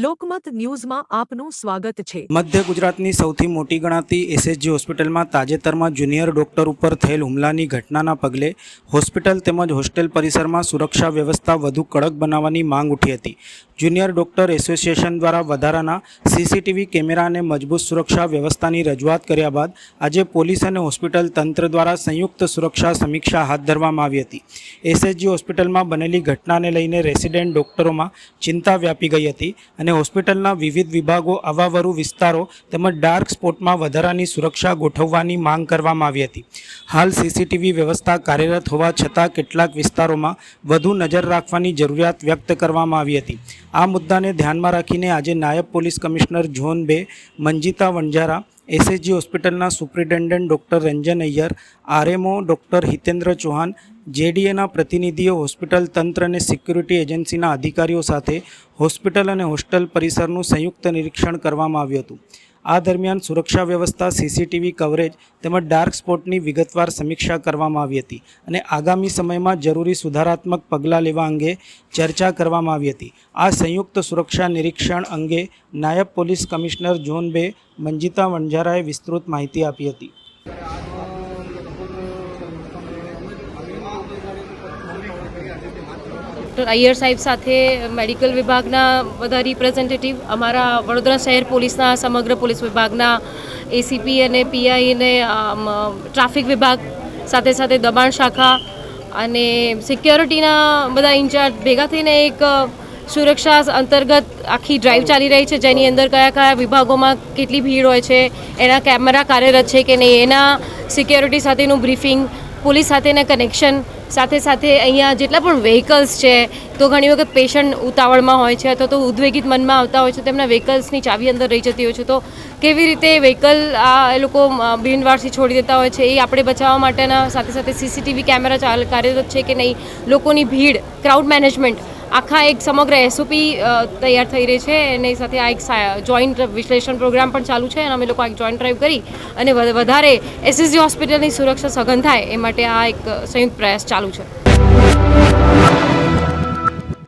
લોકમત ન્યૂઝમાં આપનું સ્વાગત છે। મધ્ય ગુજરાતની સૌથી મોટી ગણાતી એસએસજી હોસ્પિટલમાં તાજેતરમાં જુનિયર ડોક્ટર ઉપર થયેલ હુમલાની ઘટનાના પગલે હોસ્પિટલ તેમજ હોસ્ટેલ પરિસરમાં સુરક્ષા વ્યવસ્થા વધુ કડક બનાવવાની માંગ ઉઠી હતી। જુનિયર ડોક્ટર એસોસિએશન દ્વારા વધારાના સીસીટીવી કેમેરા અને મજબૂત સુરક્ષા વ્યવસ્થાની રજૂઆત કર્યા બાદ આજે પોલીસ અને હોસ્પિટલ તંત્ર દ્વારા સંયુક્ત સુરક્ષા સમીક્ષા હાથ ધરવામાં આવી હતી। એસએસજી હોસ્પિટલમાં બનેલી ઘટનાને લઈને રેસિડેન્ટ ડોક્ટરોમાં ચિંતા વ્યાપી ગઈ હતી અને હોસ્પિટલના વિવિધ વિભાગો અવાવરું વિસ્તારો તેમજ ડાર્ક સ્પોટમાં વધારાની સુરક્ષા ગોઠવવાની માંગ કરવામાં આવી હતી। હાલ સીસીટીવી વ્યવસ્થા કાર્યરત હોવા છતાં કેટલાક વિસ્તારોમાં વધુ નજર રાખવાની જરૂરિયાત વ્યક્ત કરવામાં આવી હતી। આ મુદ્દાને ધ્યાનમાં રાખીને આજે નાયબ police commissioner zone 2 Manjita Vanzara, SSG હોસ્પિટલના superintendent doctor Ranjan Iyer, RMO doctor Hitendra Chauhan, જેડીએના પ્રતિનિધિઓ, હોસ્પિટલ તંત્ર અને સિક્યુરિટી એજન્સીના અધિકારીઓ સાથે હોસ્પિટલ અને હોસ્ટેલ પરિસરનું સંયુક્ત નિરીક્ષણ કરવામાં આવ્યું હતું। આ દરમિયાન સુરક્ષા વ્યવસ્થા, સીસીટીવી કવરેજ તેમજ ડાર્ક સ્પોટની વિગતવાર સમીક્ષા કરવામાં આવી હતી અને આગામી સમયમાં જરૂરી સુધારાત્મક પગલાં લેવા અંગે ચર્ચા કરવામાં આવી હતી। આ સંયુક્ત સુરક્ષા નિરીક્ષણ અંગે નાયબ પોલીસ કમિશનર ઝોન 2 મંજીતા વણજારાએ વિસ્તૃત માહિતી આપી હતી। ડૉક્ટર અય્યર સાહેબ સાથે મેડિકલ વિભાગના બધા રિપ્રેઝેન્ટેટિવ, અમારા વડોદરા શહેર પોલીસના સમગ્ર પોલીસ વિભાગના એસીપી અને પીઆઈ અને ટ્રાફિક વિભાગ સાથે સાથે દબાણ શાખા અને સિક્યોરિટીના બધા ઇન્ચાર્જ ભેગા થઈને એક સુરક્ષા અંતર્ગત આખી ડ્રાઈવ ચાલી રહી છે, જેની અંદર કયા કયા વિભાગોમાં કેટલી ભીડ હોય છે, એના કેમેરા કાર્યરત છે કે નહીં, એના સિક્યોરિટી સાથેનું બ્રીફિંગ, પોલીસ સાથેના કનેક્શન, સાથે સાથે અહીંયા જેટલા પણ વ્હીકલ્સ છે તો ઘણી વખત પેશન્ટ ઉતાવળમાં હોય છે અથવા તો ઉદ્વેગિત મનમાં આવતા હોય છે, તેમના વ્હીકલ્સની ચાવી અંદર રહી જતી હોય છે, તો કેવી રીતે વ્હીકલ એ લોકો બિનવારસી છોડી દેતા હોય છે એ આપણે બચાવવા માટેના સાથે સાથે સીસીટીવી કેમેરા કાર્યરત છે કે નહીં, લોકોની ભીડ, ક્રાઉડ મેનેજમેન્ટ, આખા એક સમગ્ર એસઓપી તૈયાર થઈ રહી છે। એની સાથે આ એક જોઈન્ટ વિશ્લેષણ પ્રોગ્રામ પણ ચાલુ છે અને અમે લોકો એક જોઈન્ટ ડ્રાઈવ કરી અને વધારે એસએસજી હોસ્પિટલની સુરક્ષા સઘન થાય એ માટે આ એક સંયુક્ત પ્રયાસ ચાલુ છે।